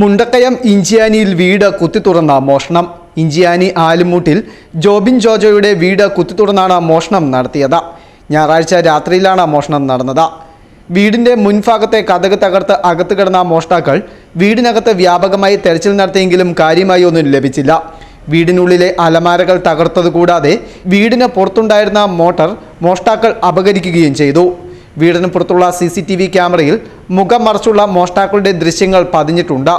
മുണ്ടക്കയം ഇഞ്ചിയാനിയിൽ വീട് കുത്തിത്തുറന്ന മോഷണം. ഇഞ്ചിയാനി ആലുമൂട്ടിൽ ജോബിൻ ജോജോയുടെ വീട് കുത്തിത്തുറന്നാണ് മോഷണം നടത്തിയത്. ഞായറാഴ്ച രാത്രിയിലാണ് മോഷണം നടന്നത്. വീടിന്റെ മുൻഭാഗത്തെ കതക് തകർത്ത് അകത്ത് കിടന്ന മോഷ്ടാക്കൾ വീടിനകത്ത് വ്യാപകമായി തെരച്ചിൽ നടത്തിയെങ്കിലും കാര്യമായി ഒന്നും ലഭിച്ചില്ല. വീടിനുള്ളിലെ അലമാരകൾ തകർത്തതുകൂടാതെ വീടിന് പുറത്തുണ്ടായിരുന്ന മോട്ടോർ മോഷ്ടാക്കൾ അപഹരിക്കുകയും ചെയ്തു. വീടിന് പുറത്തുള്ള CCTV ക്യാമറയിൽ മുഖം മറച്ചുള്ള മോഷ്ടാക്കളുടെ ദൃശ്യങ്ങൾ പതിഞ്ഞിട്ടുണ്ട്.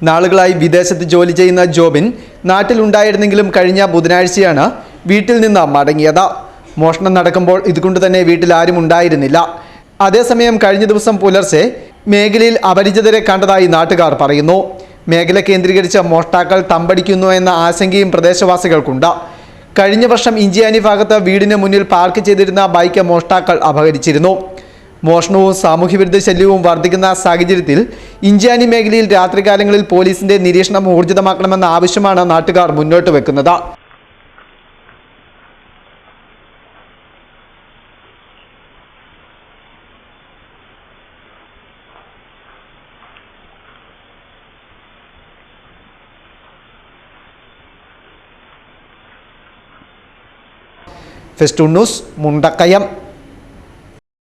നാളുകളായി വിദേശത്ത് ജോലി ചെയ്യുന്ന ജോബിൻ നാട്ടിലുണ്ടായിരുന്നെങ്കിലും കഴിഞ്ഞ ബുധനാഴ്ചയാണ് വീട്ടിൽ നിന്ന് മടങ്ങിയത്. മോഷണം നടക്കുമ്പോൾ ഇതുകൊണ്ട് തന്നെ വീട്ടിൽ ആരും ഉണ്ടായിരുന്നില്ല. അതേസമയം കഴിഞ്ഞ ദിവസം പുലർച്ചെ മേഖലയിൽ അപരിചിതരെ കണ്ടതായി നാട്ടുകാർ പറയുന്നു. മേഖല കേന്ദ്രീകരിച്ച് മോഷ്ടാക്കൾ തമ്പടിക്കുന്നു എന്ന ആശങ്കയും പ്രദേശവാസികൾക്കുണ്ട്. കഴിഞ്ഞ വർഷം ഇഞ്ചിയാനി ഭാഗത്ത് വീടിന് മുന്നിൽ പാർക്ക് ചെയ്തിരുന്ന ബൈക്ക് മോഷ്ടാക്കൾ അപഹരിച്ചിരുന്നു. മോഷണവും സാമൂഹ്യവിരുദ്ധ ശല്യവും വർദ്ധിക്കുന്ന സാഹചര്യത്തിൽ ഇഞ്ചിയാനി മേഖലയിൽ രാത്രികാലങ്ങളിൽ പോലീസിന്റെ നിരീക്ഷണം ഊർജിതമാക്കണമെന്ന ആവശ്യമാണ് നാട്ടുകാർ മുന്നോട്ട് വെക്കുന്നത്. Festoon News, Mundakayam.